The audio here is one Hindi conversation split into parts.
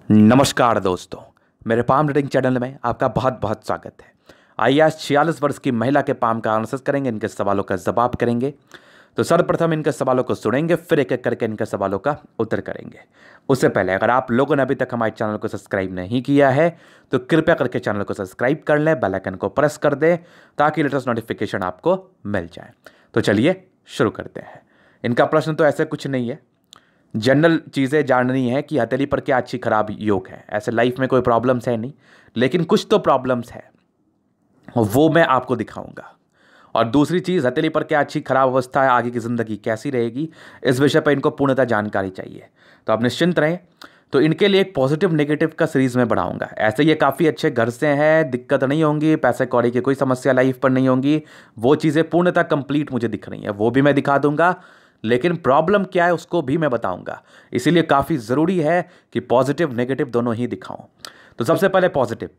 नमस्कार दोस्तों, मेरे पाम रीडिंग चैनल में आपका बहुत बहुत स्वागत है। आइए आज 46 वर्ष की महिला के पाम का आंसर करेंगे, इनके सवालों का जवाब करेंगे। तो सर्वप्रथम इनके सवालों को सुनेंगे, फिर एक एक करके इनके सवालों का उत्तर करेंगे। उससे पहले अगर आप लोगों ने अभी तक हमारे चैनल को सब्सक्राइब नहीं किया है तो कृपया करके चैनल को सब्सक्राइब कर लें, बेल आइकन को प्रेस कर दें ताकि लेटेस्ट नोटिफिकेशन आपको मिल जाए। तो चलिए शुरू करते हैं। इनका प्रश्न तो ऐसे कुछ नहीं है, जनरल चीज़ें जाननी है कि हथेली पर क्या अच्छी खराब योग है। ऐसे लाइफ में कोई प्रॉब्लम्स है नहीं, लेकिन कुछ तो प्रॉब्लम्स है, वो मैं आपको दिखाऊंगा। और दूसरी चीज़, हथेली पर क्या अच्छी खराब अवस्था है, आगे की ज़िंदगी कैसी रहेगी, इस विषय पर इनको पूर्णतः जानकारी चाहिए। तो आप निश्चिंत रहें। तो इनके लिए एक पॉजिटिव नेगेटिव का सीरीज़ में बढ़ाऊंगा। ऐसे ये काफ़ी अच्छे घर से हैं, दिक्कत नहीं होंगी, पैसे कौड़ी की कोई समस्या लाइफ पर नहीं होंगी। वो चीज़ें पूर्णतः कंप्लीट मुझे दिख रही हैं, वो भी मैं दिखा दूंगा। लेकिन प्रॉब्लम क्या है उसको भी मैं बताऊंगा। इसीलिए काफ़ी ज़रूरी है कि पॉजिटिव नेगेटिव दोनों ही दिखाऊं। तो सबसे पहले पॉजिटिव,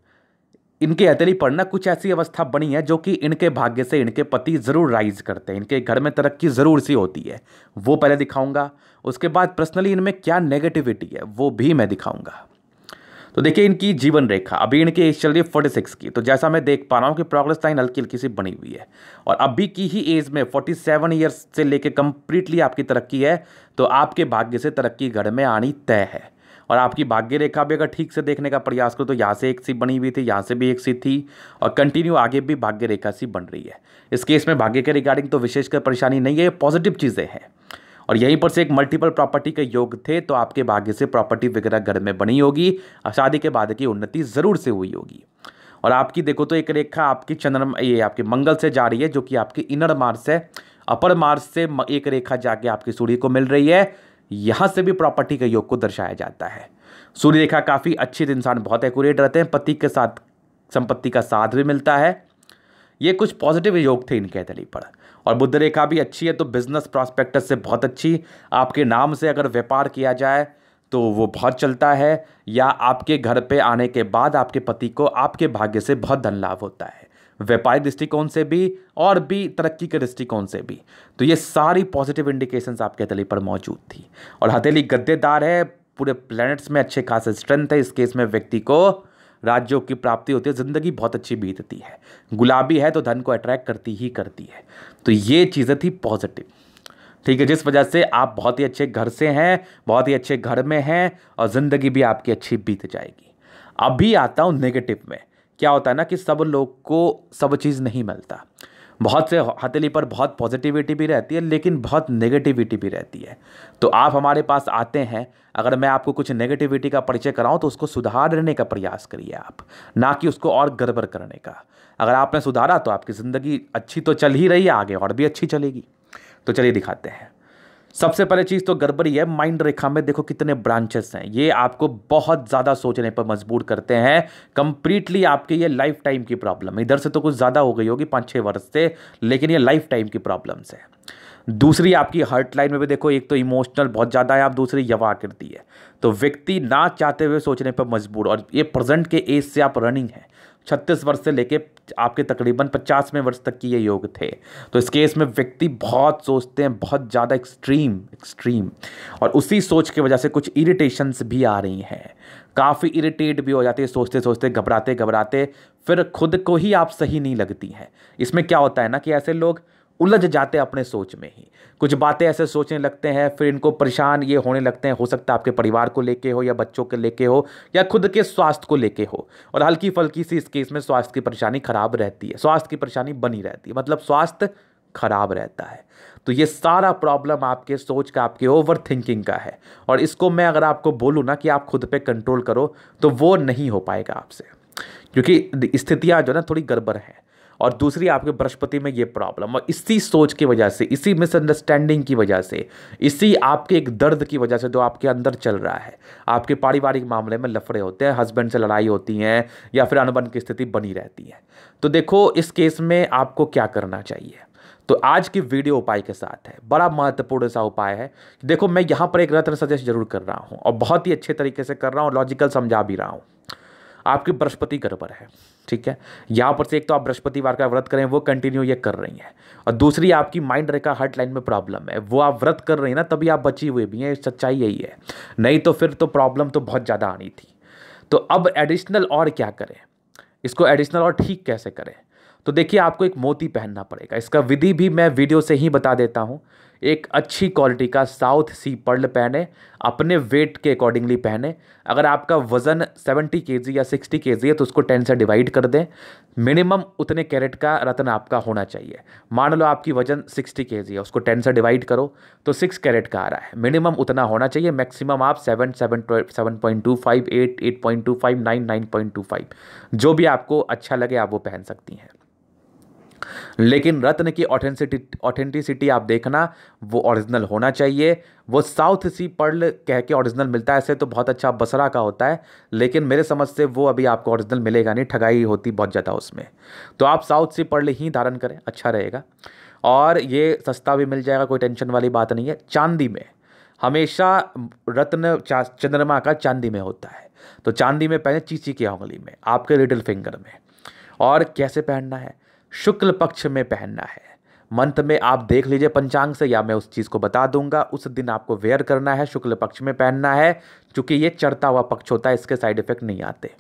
इनके हथेली पर ना कुछ ऐसी अवस्था बनी है जो कि इनके भाग्य से इनके पति ज़रूर राइज करते हैं, इनके घर में तरक्की ज़रूर सी होती है, वो पहले दिखाऊंगा। उसके बाद पर्सनली इनमें क्या नेगेटिविटी है वो भी मैं दिखाऊंगा। तो देखिए इनकी जीवन रेखा, अभी इनकी एज चल रही है 46 की। तो जैसा मैं देख पा रहा हूँ कि प्रोग्रेस लाइन हल्की हल्की सी बनी हुई है, और अभी की ही एज में 47 ईयर्स से लेके कंप्लीटली आपकी तरक्की है। तो आपके भाग्य से तरक्की घर में आनी तय है। और आपकी भाग्य रेखा भी अगर ठीक से देखने का प्रयास करो तो यहाँ से एक सी बनी हुई थी, यहाँ से भी एक सी थी, और कंटिन्यू आगे भी भाग्य रेखा सी बन रही है। इस केस में भाग्य के रिगार्डिंग तो विशेषकर परेशानी नहीं है, पॉजिटिव चीज़ें हैं। और यहीं पर से एक मल्टीपल प्रॉपर्टी के योग थे, तो आपके भाग्य से प्रॉपर्टी वगैरह घर में बनी होगी, और शादी के बाद की उन्नति ज़रूर से हुई होगी। और आपकी देखो तो एक रेखा आपकी चंद्रमा, ये आपके मंगल से जा रही है, जो कि आपकी इनर मार्स है। अपर मार्स से एक रेखा जाके आपकी सूर्य को मिल रही है, यहाँ से भी प्रॉपर्टी के योग को दर्शाया जाता है। सूर्य रेखा काफ़ी अच्छी, इंसान बहुत एक्यूरेट रहते हैं, पति के साथ संपत्ति का साथ भी मिलता है। ये कुछ पॉजिटिव योग थे इनके हथेली पर। और बुध रेखा भी अच्छी है, तो बिजनेस प्रॉस्पेक्टस से बहुत अच्छी। आपके नाम से अगर व्यापार किया जाए तो वो बहुत चलता है, या आपके घर पे आने के बाद आपके पति को आपके भाग्य से बहुत धन लाभ होता है, व्यापारिक दृष्टिकोण से भी और भी तरक्की के दृष्टिकोण से भी। तो ये सारी पॉजिटिव इंडिकेशंस आपके हथेली पर मौजूद थी। और हथेली गद्देदार है, पूरे प्लैनेट्स में अच्छे खासे स्ट्रेंथ है। इस केस में व्यक्ति को राज्यों की प्राप्ति होती है, ज़िंदगी बहुत अच्छी बीतती है। गुलाबी है तो धन को अट्रैक्ट करती ही करती है। तो ये चीज़ें थी पॉजिटिव, ठीक है, जिस वजह से आप बहुत ही अच्छे घर से हैं, बहुत ही अच्छे घर में हैं, और ज़िंदगी भी आपकी अच्छी बीत जाएगी। अभी आता हूँ नेगेटिव में। क्या होता है ना कि सब लोग को सब चीज़ नहीं मिलता। बहुत से हथेली पर बहुत पॉजिटिविटी भी रहती है, लेकिन बहुत नेगेटिविटी भी रहती है। तो आप हमारे पास आते हैं, अगर मैं आपको कुछ नेगेटिविटी का परिचय कराऊं तो उसको सुधारने का प्रयास करिए आप, ना कि उसको और गड़बड़ करने का। अगर आपने सुधारा तो आपकी ज़िंदगी अच्छी तो चल ही रही है, आगे और भी अच्छी चलेगी। तो चलिए दिखाते हैं। सबसे पहले चीज़ तो गड़बड़ी है, माइंड रेखा में देखो कितने ब्रांचेस हैं। ये आपको बहुत ज़्यादा सोचने पर मजबूर करते हैं। कंप्लीटली आपके ये लाइफ टाइम की प्रॉब्लम है। इधर से तो कुछ ज़्यादा हो गई होगी 5-6 वर्ष से, लेकिन ये लाइफ टाइम की प्रॉब्लम्स है। दूसरी आपकी हार्ट लाइन में भी देखो, एक तो इमोशनल बहुत ज़्यादा है आप, दूसरी यवा आकृति है। तो व्यक्ति ना चाहते हुए सोचने पर मजबूर, और ये प्रेजेंट के एज से आप रनिंग है। 36 वर्ष से लेके आपके तकरीबन 50वें वर्ष तक की ये योग थे। तो इस केस में व्यक्ति बहुत सोचते हैं, बहुत ज़्यादा एक्सट्रीम, और उसी सोच की वजह से कुछ इरिटेशंस भी आ रही हैं। काफ़ी इरिटेट भी हो जाते हैं, सोचते सोचते घबराते, फिर खुद को ही आप सही नहीं लगती हैं। इसमें क्या होता है ना कि ऐसे लोग उलझ जाते हैं अपने सोच में ही, कुछ बातें ऐसे सोचने लगते हैं, फिर इनको परेशान ये होने लगते हैं। हो सकता है आपके परिवार को लेके हो, या बच्चों के लेके हो, या खुद के स्वास्थ्य को लेके हो। और हल्की फल्की सी इस केस में स्वास्थ्य की परेशानी खराब रहती है, स्वास्थ्य की परेशानी बनी रहती है, मतलब स्वास्थ्य खराब रहता है। तो ये सारा प्रॉब्लम आपके सोच का, आपके ओवर थिंकिंग का है। और इसको मैं अगर आपको बोलूँ ना कि आप खुद पे कंट्रोल करो, तो वो नहीं हो पाएगा आपसे, क्योंकि स्थितियाँ जो ना थोड़ी गड़बड़ है। और दूसरी आपके बृहस्पति में ये प्रॉब्लम, और इसी सोच की वजह से, इसी मिसअंडरस्टैंडिंग की वजह से, इसी आपके एक दर्द की वजह से जो आपके अंदर चल रहा है, आपके पारिवारिक मामले में लफड़े होते हैं, हस्बैंड से लड़ाई होती हैं, या फिर अनबन की स्थिति बनी रहती है। तो देखो इस केस में आपको क्या करना चाहिए। तो आज की वीडियो उपाय के साथ है, बड़ा महत्वपूर्ण सा उपाय है। देखो मैं यहाँ पर एक रत्न सजेस्ट जरूर कर रहा हूँ, और बहुत ही अच्छे तरीके से कर रहा हूँ, लॉजिकल समझा भी रहा हूँ। आपकी बृहस्पति गड़बड़ है, ठीक है। यहाँ पर से एक तो आप बृहस्पतिवार का व्रत करें, वो कंटिन्यू ये कर रही हैं। और दूसरी आपकी माइंड रेखा हार्ट लाइन में प्रॉब्लम है, वो आप व्रत कर रही हैं ना, तभी आप बची हुई भी हैं। सच्चाई यही है, नहीं तो फिर तो प्रॉब्लम तो बहुत ज़्यादा आनी थी। तो अब एडिशनल और क्या करें, इसको एडिशनल और ठीक कैसे करें? तो देखिए, आपको एक मोती पहनना पड़ेगा। इसका विधि भी मैं वीडियो से ही बता देता हूँ। एक अच्छी क्वालिटी का साउथ सी पर्ल पहने, अपने वेट के अकॉर्डिंगली पहने। अगर आपका वज़न 70 केजी या 60 केजी है तो उसको 10 से डिवाइड कर दें। मिनिमम उतने कैरेट का रत्न आपका होना चाहिए। मान लो आपकी वजन 60 केजी है, उसको 10 से डिवाइड करो तो 6 कैरेट का आ रहा है। मिनिमम उतना होना चाहिए, मैक्सिमम आप 7.25, 8, 8.25, 9, 9.25, जो भी आपको अच्छा लगे आप वो पहन सकती हैं। लेकिन रत्न की ऑथेंटिसिटी आप देखना, वो ओरिजिनल होना चाहिए। वो साउथ सी पर्ल कह के ओरिजिनल मिलता है, ऐसे तो बहुत अच्छा बसरा का होता है, लेकिन मेरे समझ से वो अभी आपको ओरिजिनल मिलेगा नहीं, ठगाई होती बहुत ज़्यादा उसमें। तो आप साउथ सी पर्ल ही धारण करें, अच्छा रहेगा। और ये सस्ता भी मिल जाएगा, कोई टेंशन वाली बात नहीं है। चांदी में हमेशा रत्न चंद्रमा का चांदी में होता है, तो चांदी में पहने, चीची की उंगली में, आपके लिटिल फिंगर में। और कैसे पहनना है? शुक्ल पक्ष में पहनना है। मंथ में आप देख लीजिए पंचांग से, या मैं उस चीज़ को बता दूंगा। उस दिन आपको वेयर करना है, शुक्ल पक्ष में पहनना है, क्योंकि ये चढ़ता हुआ पक्ष होता है, इसके साइड इफेक्ट नहीं आते।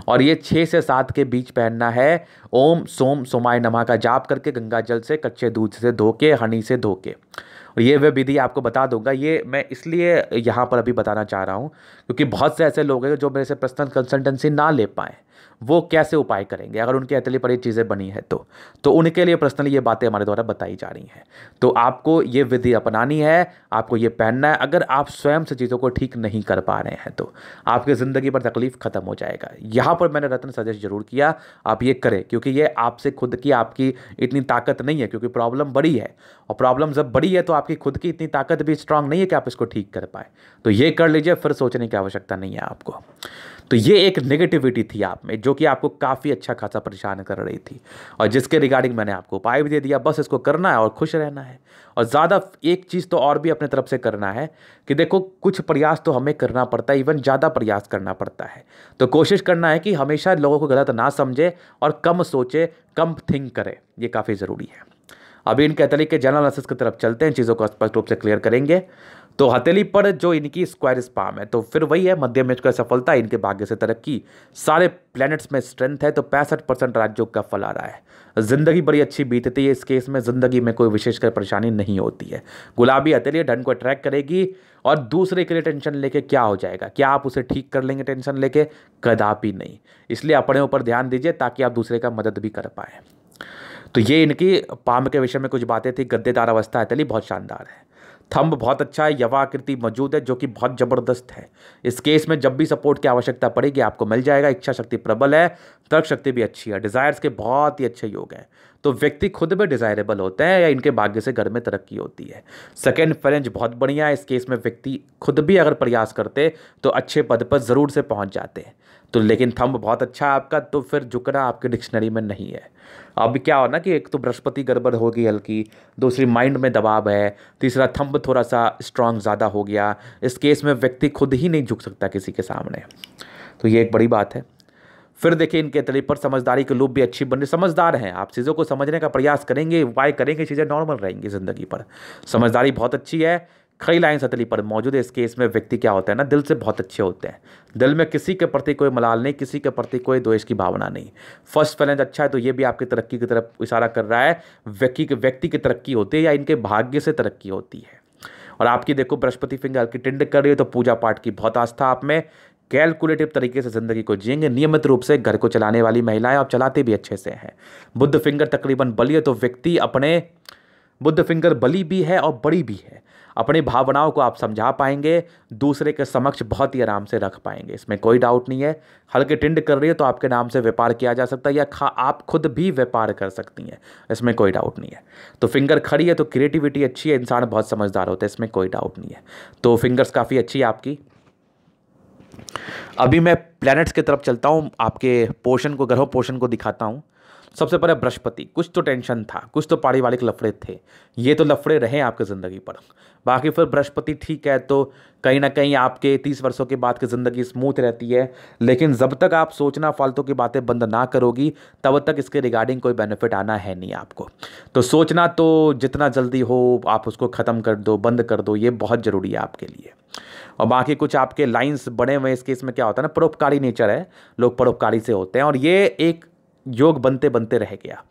और ये 6 से 7 के बीच पहनना है। ओम सोम सोमाय नमः का जाप करके, गंगा जल से, कच्चे दूध से धो के, हनी से धो के। और ये वह विधि आपको बता दूंगा। ये मैं इसलिए यहाँ पर अभी बताना चाह रहा हूँ क्योंकि बहुत से ऐसे लोग हैं जो मेरे से पर्सनल कंसल्टेंसी ना ले पाएँ। वो कैसे उपाय करेंगे अगर उनके हथेली पर ये चीज़ें बनी है तो उनके लिए पर्सनली ये बातें हमारे द्वारा बताई जा रही हैं। तो आपको ये विधि अपनानी है, आपको ये पहनना है। अगर आप स्वयं से चीज़ों को ठीक नहीं कर पा रहे हैं तो आपकी ज़िंदगी पर तकलीफ खत्म हो जाएगा। यहाँ पर मैंने रत्न सजेस्ट जरूर किया, आप ये करें, क्योंकि ये आपसे खुद की आपकी इतनी ताकत नहीं है, क्योंकि प्रॉब्लम बड़ी है। और प्रॉब्लम जब बड़ी है तो आपकी खुद की इतनी ताकत भी स्ट्रांग नहीं है कि आप इसको ठीक कर पाए। तो ये कर लीजिए, फिर सोचने की आवश्यकता नहीं है आपको। तो ये एक नेगेटिविटी थी आप में जो कि आपको काफ़ी अच्छा खासा परेशान कर रही थी, और जिसके रिगार्डिंग मैंने आपको उपाय भी दे दिया। बस इसको करना है और खुश रहना है। और ज़्यादा एक चीज़ तो और भी अपने तरफ से करना है कि देखो, कुछ प्रयास तो हमें करना पड़ता है, इवन ज़्यादा प्रयास करना पड़ता है। तो कोशिश करना है कि हमेशा लोगों को गलत ना समझे और कम सोचे, कम थिंक करे। ये काफ़ी ज़रूरी है। अभी इनके हथेली के जनरल एनालिसिस की तरफ चलते हैं, चीज़ों को स्पष्ट रूप से क्लियर करेंगे। तो हथेली पर जो इनकी स्क्वायर स्पाम है, तो फिर वही है, मध्यम में इसका सफलता, इनके भाग्य से तरक्की, सारे प्लैनेट्स में स्ट्रेंथ है। तो 65% राजयोग का फल आ रहा है। जिंदगी बड़ी अच्छी बीतती है इस केस में, जिंदगी में कोई विशेषकर परेशानी नहीं होती है। गुलाबी हथेली धन को अट्रैक्ट करेगी। और दूसरे के लिए टेंशन लेके क्या हो जाएगा? क्या आप उसे ठीक कर लेंगे टेंशन लेके? कदापि नहीं। इसलिए अपने ऊपर ध्यान दीजिए ताकि आप दूसरे का मदद भी कर पाए। तो ये इनकी पाम के विषय में कुछ बातें थी। गद्देदार अवस्था हथेली बहुत शानदार है। थंब बहुत अच्छा है, यवा आकृति मौजूद है जो कि बहुत जबरदस्त है। इस केस में जब भी सपोर्ट की आवश्यकता पड़ेगी आपको मिल जाएगा। इच्छा शक्ति प्रबल है, तर्क शक्ति भी अच्छी है, डिजायर्स के बहुत ही अच्छे योग हैं। तो व्यक्ति खुद में डिजायरेबल होते हैं या इनके भाग्य से घर में तरक्की होती है। सेकेंड फेरेंज बहुत बढ़िया है। इस केस में व्यक्ति खुद भी अगर प्रयास करते तो अच्छे पद पर जरूर से पहुंच जाते हैं। तो लेकिन थंब बहुत अच्छा है आपका, तो फिर झुकना आपके डिक्शनरी में नहीं है। अब क्या हो ना कि एक तो बृहस्पति गड़बड़ होगी हल्की, दूसरी माइंड में दबाव है, तीसरा थंब थोड़ा सा स्ट्रांग ज़्यादा हो गया। इस केस में व्यक्ति खुद ही नहीं झुक सकता किसी के सामने, तो ये एक बड़ी बात है। फिर देखिए इनके तले पर समझदारी के लूप भी अच्छी बन रही। समझदार हैं आप, चीज़ों को समझने का प्रयास करेंगे, उपाय करेंगे, चीज़ें नॉर्मल रहेंगी ज़िंदगी पर। समझदारी बहुत अच्छी है। खड़ी लाइन्स हथेली पर मौजूद है। इस केस में व्यक्ति क्या होता है ना, दिल से बहुत अच्छे होते हैं। दिल में किसी के प्रति कोई मलाल नहीं, किसी के प्रति कोई द्वेष की भावना नहीं। फर्स्ट फैलेंज अच्छा है, तो ये भी आपकी तरक्की की तरफ इशारा कर रहा है। व्यक्ति की तरक्की होती है या इनके भाग्य से तरक्की होती है। और आपकी देखो बृहस्पति फिंगर की टिंड कर रही है, तो पूजा पाठ की बहुत आस्था आप में। कैलकुलेटिव तरीके से जिंदगी को जिएंगे, नियमित रूप से घर को चलाने वाली महिलाएं, आप चलाते भी अच्छे से हैं। बुध फिंगर तकरीबन बली है, तो व्यक्ति अपने बुध फिंगर बली भी है और बड़ी भी है। अपनी भावनाओं को आप समझा पाएंगे, दूसरे के समक्ष बहुत ही आराम से रख पाएंगे, इसमें कोई डाउट नहीं है। हल्के टिंड कर रही है तो आपके नाम से व्यापार किया जा सकता है या आप खुद भी व्यापार कर सकती हैं, इसमें कोई डाउट नहीं है। तो फिंगर खड़ी है तो क्रिएटिविटी अच्छी है, इंसान बहुत समझदार होता है, इसमें कोई डाउट नहीं है। तो फिंगर्स काफ़ी अच्छी है आपकी। अभी मैं प्लैनेट्स की तरफ चलता हूँ, आपके पोर्शन को, ग्रहों पोर्शन को दिखाता हूँ। सबसे पहले बृहस्पति, कुछ तो टेंशन था, कुछ तो पारिवारिक लफड़े थे, ये तो लफड़े रहे आपकी ज़िंदगी पर। बाकी फिर बृहस्पति ठीक है, तो कहीं ना कहीं आपके 30 वर्षों के बाद की ज़िंदगी स्मूथ रहती है। लेकिन जब तक आप सोचना फालतू की बातें बंद ना करोगी, तब तक इसके रिगार्डिंग कोई बेनिफिट आना है नहीं आपको। तो सोचना तो जितना जल्दी हो आप उसको ख़त्म कर दो, बंद कर दो, ये बहुत ज़रूरी है आपके लिए। और बाकी कुछ आपके लाइंस बने हुए, इस केस में क्या होता है ना, परोपकारी नेचर है, लोग परोपकारी से होते हैं, और ये एक योग बनते बनते रह गया।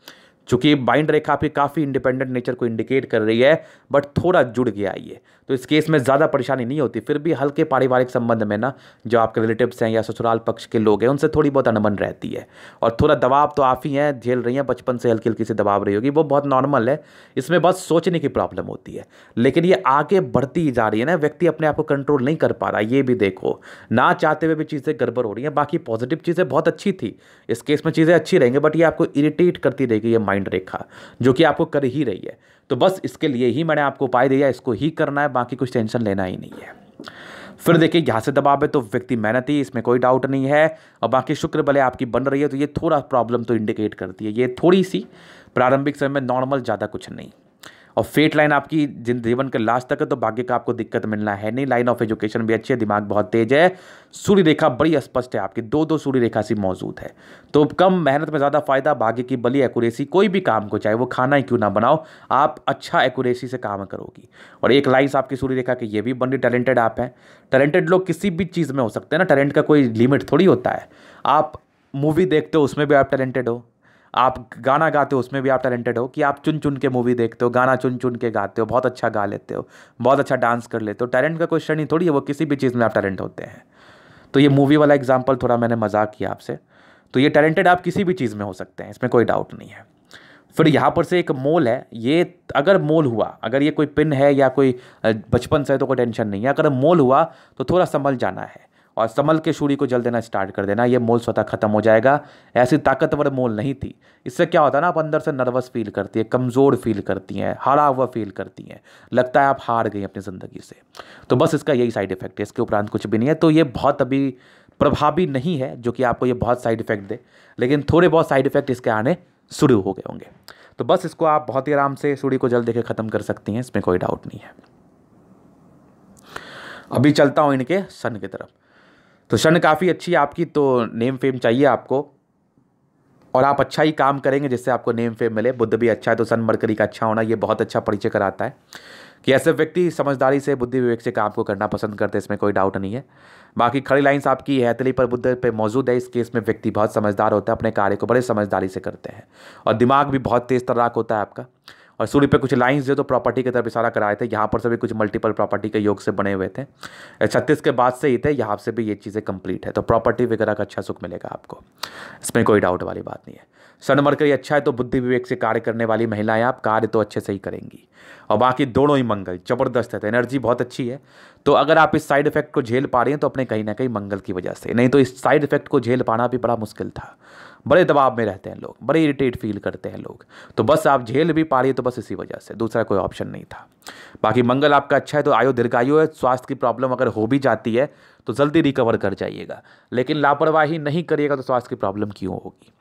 चूंकि बाइंड रेखा आपकी काफ़ी इंडिपेंडेंट नेचर को इंडिकेट कर रही है, बट थोड़ा जुड़ गया ये, तो इस केस में ज़्यादा परेशानी नहीं होती। फिर भी हल्के पारिवारिक संबंध में ना, जो आपके रिलेटिव्स हैं या ससुराल पक्ष के लोग हैं, उनसे थोड़ी बहुत अनबन रहती है, और थोड़ा दबाव तो आप ही हैं झेल रही हैं, बचपन से हल्की हल्की सी दबाव रही होगी, वो बहुत नॉर्मल है। इसमें बस सोचने की प्रॉब्लम होती है, लेकिन ये आगे बढ़ती जा रही है ना, व्यक्ति अपने आप को कंट्रोल नहीं कर पा रहा, ये भी देखो, ना चाहते हुए भी चीज़ें गड़बड़ हो रही हैं। बाकी पॉजिटिव चीज़ें बहुत अच्छी थी, इस केस में चीज़ें अच्छी रहेंगी, बट ये आपको इरिटेट करती रहेगी ये माइंड रेखा, जो कि आपको कर ही रही है। तो बस इसके लिए ही मैंने आपको उपाय दिया, इसको ही करना है, बाकी कुछ टेंशन लेना ही नहीं है। फिर देखिए यहाँ से दबाव है तो व्यक्ति मेहनती, इसमें कोई डाउट नहीं है। और बाकी शुक्र भले आपकी बन रही है, तो ये थोड़ा प्रॉब्लम तो इंडिकेट करती है, ये थोड़ी सी प्रारंभिक समय में नॉर्मल, ज़्यादा कुछ नहीं। और फेट लाइन आपकी जीवन के लास्ट तक है, तो भाग्य का आपको दिक्कत मिलना है नहीं। लाइन ऑफ एजुकेशन भी अच्छी है, दिमाग बहुत तेज है, सूर्य रेखा बड़ी स्पष्ट है आपकी, दो सूर्य रेखा सी मौजूद है। तो कम मेहनत में ज़्यादा फायदा, भाग्य की बली एक्यूरेसी, कोई भी काम को चाहे वो खाना ही क्यों ना बनाओ, आप अच्छा एक्यूरेसी से काम करोगी। और एक लाइन आपकी सूर्य रेखा की ये भी बन रही, टैलेंटेड आप हैं। टैलेंटेड लोग किसी भी चीज़ में हो सकते हैं ना, टैलेंट का कोई लिमिट थोड़ी होता है। आप मूवी देखते हो उसमें भी आप टैलेंटेड हो, आप गाना गाते हो उसमें भी आप टैलेंटेड हो, कि आप चुन चुन के मूवी देखते हो, गाना चुन चुन के गाते हो, बहुत अच्छा गा लेते हो, बहुत अच्छा डांस कर लेते हो। टैलेंट का कोई श्रेणी थोड़ी है, वो किसी भी चीज़ में आप टैलेंट होते हैं। तो ये मूवी वाला एग्जाम्पल थोड़ा मैंने मजाक किया आपसे, तो ये टैलेंटेड आप किसी भी चीज़ में हो सकते हैं, इसमें कोई डाउट नहीं है। फिर यहाँ पर से एक मोल है, ये अगर मोल हुआ, अगर ये कोई पिन है या कोई बचपन से है तो कोई टेंशन नहीं है, अगर मोल हुआ तो थोड़ा संभल जाना है, और संभल के सूर्य को जल देना स्टार्ट कर देना, ये मोल स्वतः खत्म हो जाएगा। ऐसी ताकतवर मोल नहीं थी। इससे क्या होता है ना, आप अंदर से नर्वस फील करती है, कमज़ोर फील करती हैं, हारा हुआ फील करती हैं, लगता है आप हार गई अपनी ज़िंदगी से। तो बस इसका यही साइड इफेक्ट है, इसके उपरांत कुछ भी नहीं है। तो ये बहुत अभी प्रभावी नहीं है जो कि आपको ये बहुत साइड इफेक्ट दे, लेकिन थोड़े बहुत साइड इफेक्ट इसके आने शुरू हो गए होंगे। तो बस इसको आप बहुत ही आराम से सूर्य को जल देकर ख़त्म कर सकती हैं, इसमें कोई डाउट नहीं है। अभी चलता हूँ इनके सन की तरफ। तो सन काफ़ी अच्छी है आपकी, तो नेम फेम चाहिए आपको, और आप अच्छा ही काम करेंगे जिससे आपको नेम फेम मिले। बुध भी अच्छा है, तो सन मरकरी का अच्छा होना ये बहुत अच्छा परिचय कराता है कि ऐसे व्यक्ति समझदारी से, बुद्धि विवेक से काम को करना पसंद करते हैं, इसमें कोई डाउट नहीं है। बाकी खड़ी लाइंस आपकी हैतली पर बुध पे मौजूद है, इस केस में व्यक्ति बहुत समझदार होता है, अपने कार्य को बड़े समझदारी से करते हैं, और दिमाग भी बहुत तेज तर्राक होता है आपका। और सूर्य पे कुछ लाइंस जो तो प्रॉपर्टी की तरफ इशारा कराए थे, यहाँ पर से भी कुछ मल्टीपल प्रॉपर्टी के योग से बने हुए थे, 36 के बाद से ही थे, यहाँ से भी ये चीज़ें कंप्लीट है, तो प्रॉपर्टी वगैरह का अच्छा सुख मिलेगा आपको, इसमें कोई डाउट वाली बात नहीं है। सन मरकरी अच्छा है, तो बुद्धि विवेक से कार्य करने वाली महिलाएं आप कार्य तो अच्छे से ही करेंगी। और बाकी दोनों ही मंगल ज़बरदस्त है, तो एनर्जी बहुत अच्छी है। तो अगर आप इस साइड इफेक्ट को झेल पा रही हैं तो अपने कहीं ना कहीं मंगल की वजह से, नहीं तो इस साइड इफेक्ट को झेल पाना भी बड़ा मुश्किल था। बड़े दबाव में रहते हैं लोग, बड़े इरिटेट फील करते हैं लोग, तो बस आप झेल भी पा रही है तो बस इसी वजह से, दूसरा कोई ऑप्शन नहीं था। बाकी मंगल आपका अच्छा है, तो आयु दीर्घायु है। स्वास्थ्य की प्रॉब्लम अगर हो भी जाती है तो जल्दी रिकवर कर जाइएगा, लेकिन लापरवाही नहीं करिएगा तो स्वास्थ्य की प्रॉब्लम क्यों होगी।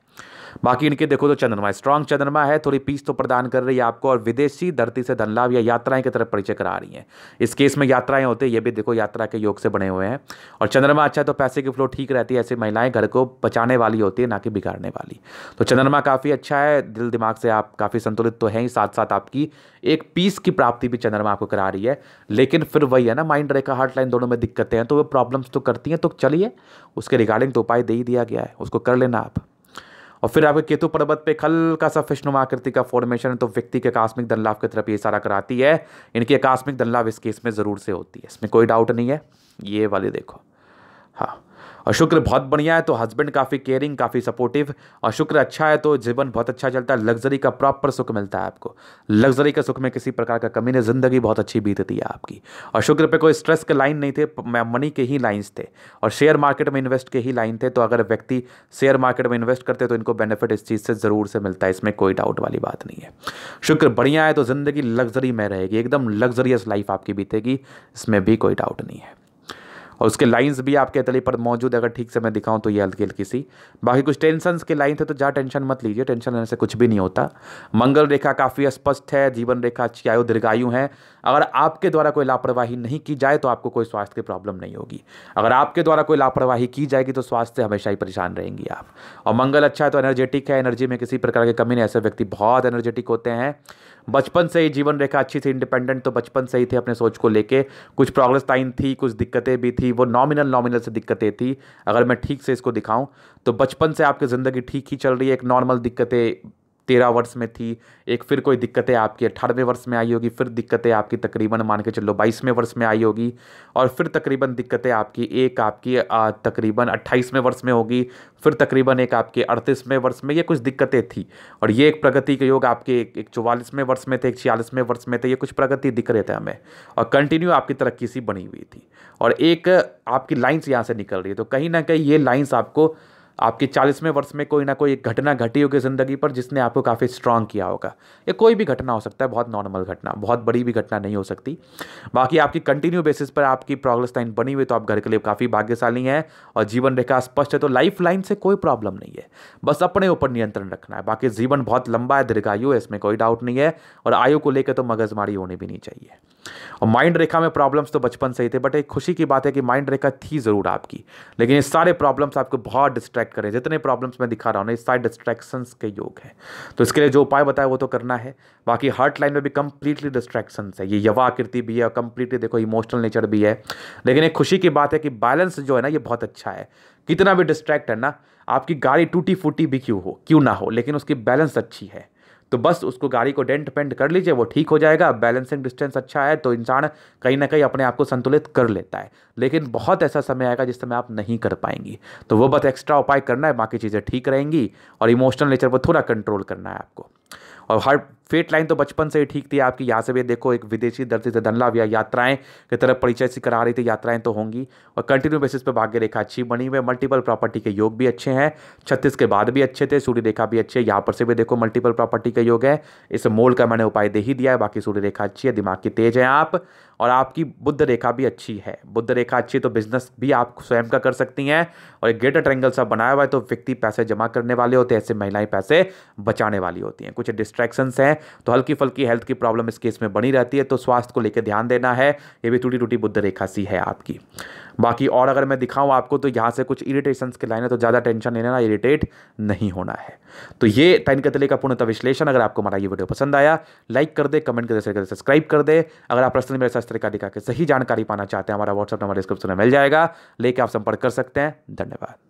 बाकी इनके देखो तो चंद्रमा स्ट्रांग चंद्रमा है, थोड़ी पीस तो प्रदान कर रही है आपको, और विदेशी धरती से धन लाभ या यात्राएं की तरफ परिचय करा रही हैं। इस केस में यात्राएं होते हैं, ये भी देखो यात्रा के योग से बने हुए हैं। और चंद्रमा अच्छा है तो पैसे की फ्लो ठीक रहती है, ऐसी महिलाएं घर को बचाने वाली होती है, ना कि बिगाड़ने वाली। तो चंद्रमा काफ़ी अच्छा है, दिल दिमाग से आप काफ़ी संतुलित तो हैं ही, साथ साथ आपकी एक पीस की प्राप्ति भी चंद्रमा आपको करा रही है। लेकिन फिर वही है ना, माइंड रेखा हार्ट लाइन दोनों में दिक्कतें हैं, तो वो प्रॉब्लम्स तो करती हैं। तो चलिए उसके रिगार्डिंग तो उपाय दे ही दिया गया है, उसको कर लेना आप। और फिर आपके केतु पर्वत पे हल्का सा फिशनुमा आकृति का फॉर्मेशन है, तो व्यक्ति के आकस्मिक धन लाभ की तरफ ये इशारा कराती है। इनकी आकस्मिक धन लाभ इस केस में ज़रूर से होती है, इसमें कोई डाउट नहीं है। ये वाले देखो, हाँ। और शुक्र बहुत बढ़िया है, तो हस्बैंड काफ़ी केयरिंग, काफ़ी सपोर्टिव, और शुक्र अच्छा है तो जीवन बहुत अच्छा चलता है, लग्जरी का प्रॉपर सुख मिलता है आपको। लग्जरी के सुख में किसी प्रकार का कमी नहीं, जिंदगी बहुत अच्छी बीतती है आपकी। और शुक्र पे कोई स्ट्रेस के लाइन नहीं थे, मनी के ही लाइन्स थे, और शेयर मार्केट में इन्वेस्ट के ही लाइन थे। तो अगर व्यक्ति शेयर मार्केट में इन्वेस्ट करते तो इनको बेनिफिट इस चीज़ से ज़रूर से मिलता है, इसमें कोई डाउट वाली बात नहीं है। शुक्र बढ़िया है तो ज़िंदगी लग्जरी में रहेगी, एकदम लग्जरियस लाइफ आपकी बीतेगी, इसमें भी कोई डाउट नहीं है। और उसके लाइंस भी आपके तली पर मौजूद है। अगर ठीक से मैं दिखाऊं तो ये हल्की हल्की सी, बाकी कुछ टेंशन के लाइन थे तो ज़्यादा टेंशन मत लीजिए, टेंशन लेने से कुछ भी नहीं होता। मंगल रेखा काफ़ी स्पष्ट है, जीवन रेखा अच्छी आयु दीर्घायु है। अगर आपके द्वारा कोई लापरवाही नहीं की जाए तो आपको कोई स्वास्थ्य की प्रॉब्लम नहीं होगी। अगर आपके द्वारा कोई लापरवाही की जाएगी तो स्वास्थ्य से हमेशा ही परेशान रहेंगी आप। और मंगल अच्छा है तो एनर्जेटिक है, एनर्जी में किसी प्रकार की कमी नहीं। ऐसे व्यक्ति बहुत एनर्जेटिक होते हैं। बचपन से ही जीवन रेखा अच्छी थी, इंडिपेंडेंट तो बचपन से ही थे अपने सोच को लेके। कुछ प्रॉब्लम टाइम थी, कुछ दिक्कतें भी थी, वो नॉमिनल से दिक्कतें थी। अगर मैं ठीक से इसको दिखाऊं तो बचपन से आपकी ज़िंदगी ठीक ही चल रही है। एक नॉर्मल दिक्कतें 13 वर्ष में थी, एक फिर कोई दिक्कतें आपकी 18वें वर्ष में आई होगी, फिर दिक्कतें आपकी तकरीबन मान के चलो 22वें वर्ष में आई होगी, और फिर तकरीबन दिक्कतें आपकी तकरीबन 28वें वर्ष में होगी, फिर तकरीबन एक आपके 38वें वर्ष में। ये कुछ दिक्कतें थी और ये एक प्रगति के योग आपके एक 44वें वर्ष में थे, एक 46वें वर्ष में थे। ये कुछ प्रगति दिख रहे थे हमें और कंटिन्यू आपकी तरक्की सी बनी हुई थी और एक आपकी लाइन्स यहाँ से निकल रही है। तो कहीं ना कहीं ये लाइन्स आपको आपके 40वें वर्ष में कोई ना कोई एक घटना घटी होगी ज़िंदगी पर जिसने आपको काफ़ी स्ट्रांग किया होगा। ये कोई भी घटना हो सकता है, बहुत नॉर्मल घटना, बहुत बड़ी भी घटना नहीं हो सकती। बाकी आपकी कंटिन्यू बेसिस पर आपकी प्रोग्रेस लाइन बनी हुई तो आप घर के लिए काफ़ी भाग्यशाली हैं और जीवन रेखा स्पष्ट है तो लाइफ लाइन से कोई प्रॉब्लम नहीं है। बस अपने ऊपर नियंत्रण रखना है। बाकी जीवन बहुत लंबा है, दीर्घायु है, इसमें कोई डाउट नहीं है और आयु को लेकर तो मगजमारी होनी भी नहीं चाहिए। और माइंड रेखा में प्रॉब्लम्स तो बचपन से ही थे, बट एक खुशी की बात है कि माइंड रेखा थी ज़रूर आपकी, लेकिन ये सारे प्रॉब्लम्स आपको बहुत डिस्ट्रैक्ट करें। जितने प्रॉब्लम्स मैं दिखा रहा हूँ ना, ये सारे डिस्ट्रैक्शंस के योग है, तो इसके लिए जो उपाय बताया वो तो करना है। बाकी हार्ट लाइन में भी कंप्लीटली डिस्ट्रैक्शंस है, ये यवा आकृति भी है और कंप्लीटली देखो इमोशनल नेचर भी है। लेकिन एक खुशी की बात है कि बैलेंस जो है ना ये बहुत अच्छा है। कितना भी डिस्ट्रैक्ट है ना, आपकी गाड़ी टूटी फूटी भी क्यों ना हो, लेकिन उसकी बैलेंस अच्छी है तो बस उसको गाड़ी को डेंट पेंट कर लीजिए, वो ठीक हो जाएगा। बैलेंसिंग डिस्टेंस अच्छा है तो इंसान कहीं ना कहीं अपने आप को संतुलित कर लेता है। लेकिन बहुत ऐसा समय आएगा जिस समय आप नहीं कर पाएंगी, तो वो बस एक्स्ट्रा उपाय करना है, बाकी चीज़ें ठीक रहेंगी। और इमोशनल नेचर पर थोड़ा कंट्रोल करना है आपको। और हर फेट लाइन तो बचपन से ही ठीक थी आपकी। यहाँ से भी देखो एक विदेशी धरती से धन लाभ या यात्राएं की तरफ परिचय सी करा रही थी, यात्राएं तो होंगी। और कंटिन्यू बेसिस पे भाग्य रेखा अच्छी बनी हुई है। मल्टीपल प्रॉपर्टी के योग भी अच्छे हैं, 36 के बाद भी अच्छे थे। सूर्य रेखा भी अच्छी है, यहाँ पर से भी देखो मल्टीपल प्रॉपर्टी का योग है। इस मोल का मैंने उपाय दे ही दिया है। बाकी सूर्य रेखा अच्छी है, दिमाग की तेज है आप, और आपकी बुध रेखा भी अच्छी है। बुध रेखा अच्छी है तो बिजनेस भी आप स्वयं का कर सकती हैं। और एक ग्रेटर ट्रायंगल सा बनाया हुआ है तो व्यक्ति पैसे जमा करने वाले होते हैं, ऐसे महिलाएं पैसे बचाने वाली होती हैं। कुछ डिस्ट्रैक्शंस हैं तो हल्की फल्की हेल्थ की प्रॉब्लम इस केस में बनी रहती है, तो स्वास्थ्य को लेकर ध्यान देना है। ये भी टूटी टूटी बुध रेखा सी है आपकी। बाकी और अगर मैं दिखाऊं आपको तो यहाँ से कुछ इरिटेशंस के लाइन है, तो ज़्यादा टेंशन नहीं लेना, इरिटेट नहीं होना है। तो ये टाइन के तले का पूर्णतः विश्लेषण। अगर आपको हमारा ये वीडियो पसंद आया, लाइक कर दे, कमेंट कर दे, शेयर कर दे, सब्सक्राइब कर दे। अगर आप पर्सनली मेरे साथ इस तरीका दिखा के सही जानकारी पाना चाहते हैं, हमारा व्हाट्सएप नंबर डिस्क्रिप्शन में मिल जाएगा, लेके आप संपर्क कर सकते हैं। धन्यवाद।